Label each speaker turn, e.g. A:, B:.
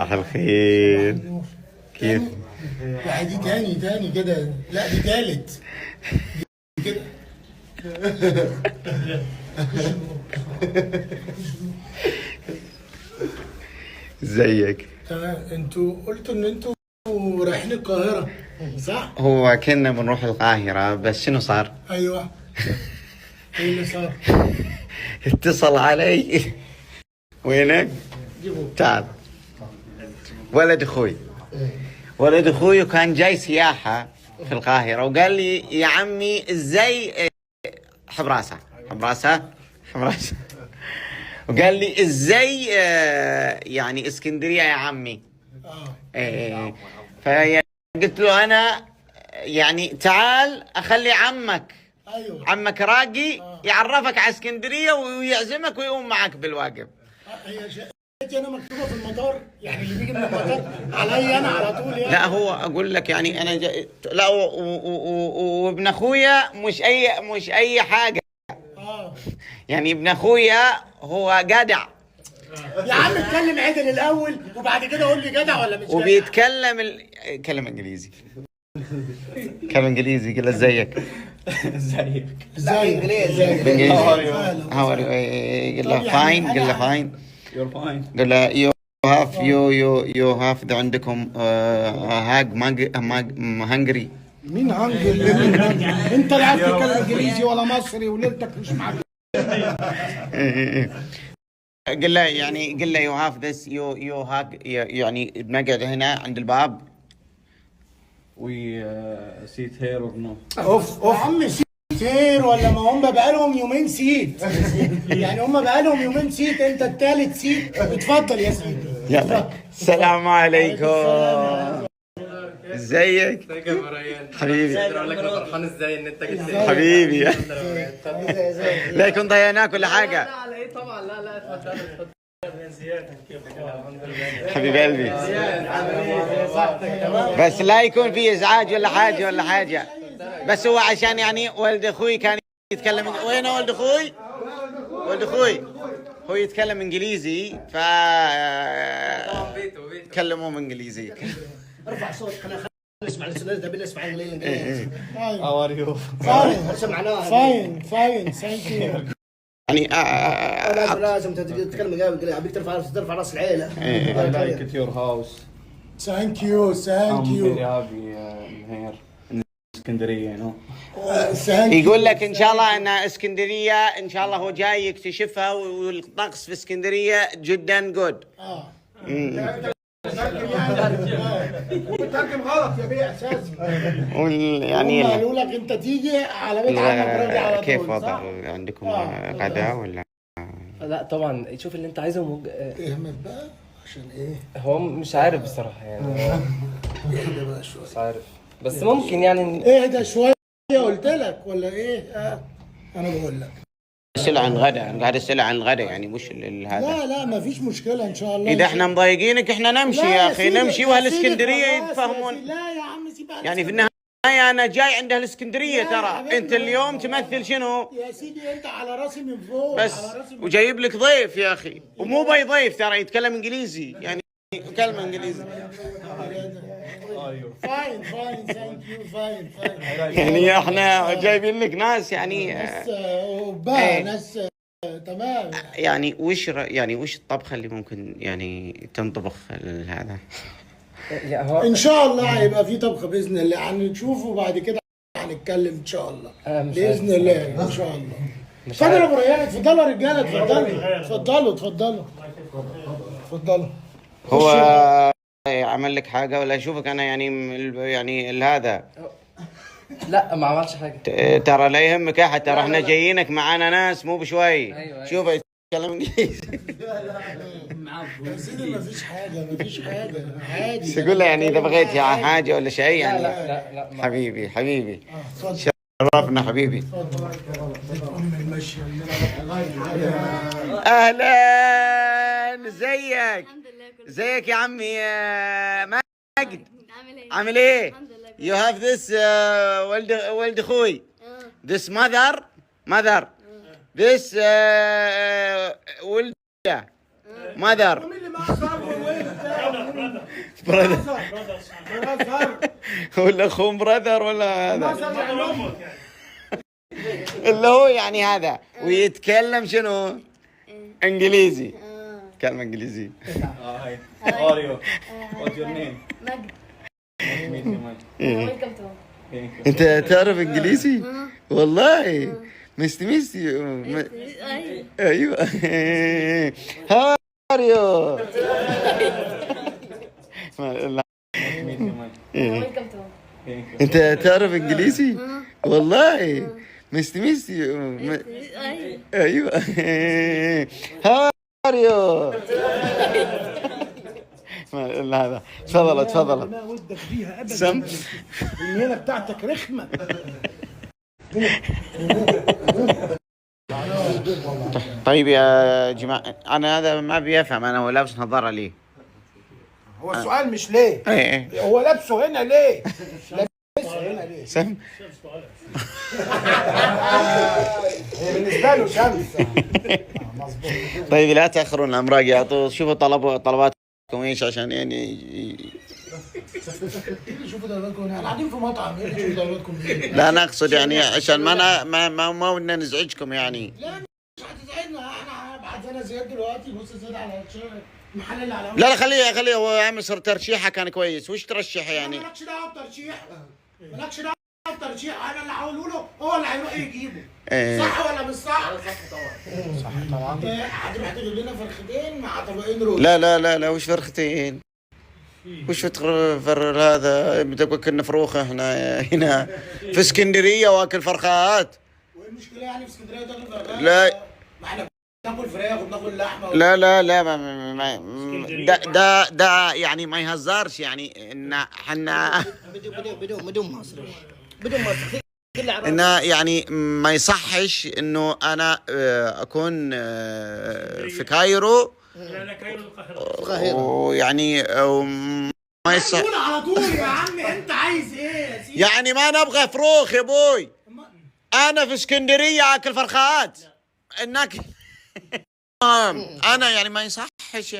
A: صباح الخير. كيف؟
B: لا دي تاني كده، لا دي تالت كده.
A: ازيك؟
B: تمام. انتوا قلتوا ان انتوا رايحين القاهرة صح؟
A: هو كنا بنروح القاهرة بس شنو صار؟
B: ايوه. ايه اللي صار؟
A: اتصل علي. وينك؟ تعال. ولد اخوي كان جاي سياحة في القاهرة وقال لي يا عمي ازاي حبراسة وقال لي ازاي يعني اسكندرية يا عمي. فقلت له انا يعني تعال اخلي عمك راقي يعرفك على اسكندرية ويعزمك ويقوم معك بالواجب.
B: هي شقتي انا مكتوبة في المطار، يعني اللي بيجي من المطار عليا انا على طول يعني.
A: لا هو اقول لك يعني انا لا وابن اخويا مش اي حاجة. يعني ابن اخويا هو جدع.
B: يا عم اتكلم عدل الاول وبعد كده قول لي جدع ولا مش جدع.
A: وبيتكلم كلم انجليزي. قال ازيك. بالانجليزي. هاو ار يو؟ قال له فاين.
C: You're fine.
A: قال له يو هاف عندكم هنجري.
B: مين هنجري؟ انت لا عارف تتكلم انجليزي ولا مصري وليلتك مش معاك.
A: قال له يو هاف ذس يو هاك، يعني بنقعد هنا عند الباب.
C: We sit here or no?
B: اوف يا عم سير ولا ما هم بقالهم يومين سيت. يعني هم بقالهم يومين سيت، انت التالت سيت. اتفضل يا سيدي.
A: يلا السلام عليكم. ازيك حبيبي؟
D: اقول لك انا فرحان ازاي ان انت جيت
A: حبيبي. لا يكون ضيعناك ولا حاجه.
D: لا على ايه طبعا، لا اتفضل.
A: حبيب قلبي، بس لا يكون في ازعاج ولا حاجه. بس هو عشان يعني ولد اخوي كان يتكلم. وين ولد اخوي؟ هو يتكلم انجليزي ف كلموه انجليزي.
B: ارفع صوتك خلينا نسمع الاستاذ ده بنسمع الانجليزي.
C: How are you?
B: فاين ثانك يو.
A: يعني
B: لازم تتكلم قبل ابيك ترفع راس العيله.
C: I like it your house.
B: ثانك يو.
C: I'm very happy here in اسكندرية.
A: يقول لك ان شاء الله ان اسكندريه ان شاء الله هو جاي يكتشفها، والطقس في اسكندريه جدا جود.
B: بتترجم غلط يا بيه اساسا.
A: يعني
B: هم قالوا لك انت تيجي على بيت عمك راجع على طول.
A: كيف وضع عندكم غداء ولا؟
D: لا طبعا شوف اللي انت عايزه
B: اهمل بقى عشان ايه؟
D: هو مش عارف بصراحه يعني.
B: اهدى بقى شويه.
D: مش عارف بس ممكن يعني
B: اهدى شويه قلت لك ولا ايه؟ انا بقول لك
A: اسئله عن غدا. انا قاعد اسال عن الغدا يعني مش هذا.
B: لا ما فيش مشكله ان شاء الله.
A: اذا احنا مضايقينك احنا نمشي يا اخي، نمشي واهل اسكندريه يتفهمون.
B: لا يا عم سيبها.
A: يعني في النهايه انا جاي عند اهل اسكندريه ترى. انت اليوم تمثل شنو؟
B: يا سيدي انت على راسي من فوق.
A: بس وجايب لك ضيف يا اخي، ومو باي ضيف ترى يتكلم انجليزي يعني كلمه انجليزي.
B: فاين ثانك يو. فاين
A: يعني احنا جايبين لك ناس يعني
B: ناس تمام.
A: يعني وش الطبخه اللي ممكن يعني تنطبخ هذا؟
B: ان شاء الله هيبقى في طبخه باذن الله، هنشوفه بعد كده هنتكلم ان شاء الله باذن الله ان شاء الله. اتفضل يا ابو ريان. اتفضلوا يا رجاله. اتفضلوا.
A: هو عمل لك حاجه ولا اشوفك انا يعني هذا؟
D: لا ما عملش حاجه.
A: ترى لا يهمك احد، ترى احنا جايينك معانا ناس مو بشوي.
D: أيوة.
A: شوف يتكلم انجليزي.
B: يا سيدي ما فيش حاجه عادي.
A: تقول له يعني اذا بغيت حاجه ولا شيء يعني.
D: لا
A: حبيبي شرفنا حبيبي. اهلا ازيك يا عمي ماجد؟ عامل ايه؟ You have this ولد اخوي. This mother. This ولد mother. براذر
B: براذر
A: ولا اخوهم براذر ولا هذا
B: براذر يعني أم.
A: اللي هو يعني هذا ويتكلم شنو؟ انجليزي. كلمة انجليزي.
C: Hi. How are you? What's your name?
E: مجد.
C: Nice to meet you, man.
E: ويلكم تو.
C: Thank you.
A: انت تعرف انجليزي؟ والله مستي ايوه هاو ار يو
C: Nice to meet you, man.
E: ويلكم تو.
C: Thank you.
A: انت تعرف انجليزي؟ والله مستي ايوه هاو ار يو هذا تفضل
B: ما ودك فيها ابدا.
A: سم
B: المهنه بتاعتك رخمه.
A: طيب يا جماعة أنا هذا ما بيفهم أنا هو لابس نظارة ليه؟
B: هو السؤال مش ليه؟
A: إيه
B: هو لابسه هنا ليه؟ لابسه هنا ليه؟
A: سم
B: هي بالنسبه له شمس. مظبوط.
A: طيب لا تأخرون الأمراق يعطوا شوفوا طلباتكم إيش عشان يعني
B: شوفوا درجاتكم هنا قاعدين في مطعم، ايه اللي شوفوا درجاتكم ايه؟
A: لا نقصد يعني عشان ما ودنا نزعجكم يعني.
B: لا مش هتزعلنا، احنا هبعت انا زياد دلوقتي. بص زياد على المحل اللي على
A: لا خليه هو عامل ترشيحه كان كويس. وش ترشح يعني؟
B: مالكش دعوه بترشيح، مالكش دعوه بترشيح. انا اللي هقوله له هو اللي هيروح يجيبه.
A: إيه.
B: صح ولا مش صح؟ صح طبعا. صح طبعا. هتروح تجيب لنا فرختين مع طبقين رز.
A: لا وش فرختين؟ وش هذا بتقول كنا فروخ احنا هنا في اسكندريه واكل فرخات.
B: وايه المشكله يعني في اسكندريه تاكل فرخات؟
A: لا
B: ما احنا بناكل فراخ وبناكل لحمه
A: لا ده يعني ما يهزرش يعني ان احنا
B: بدون مصر بدون مصر
A: انه يعني ما يصحش انه انا اكون في كايرو.
F: لا كايرو القاهرة.
A: ويعني ما يصح
B: قول على طول يا عم انت عايز ايه يا سيدي؟
A: يعني ما نبغى فروخ يا ابوي. انا في اسكندريه اكل فرخات انك انا يعني ما يصحش.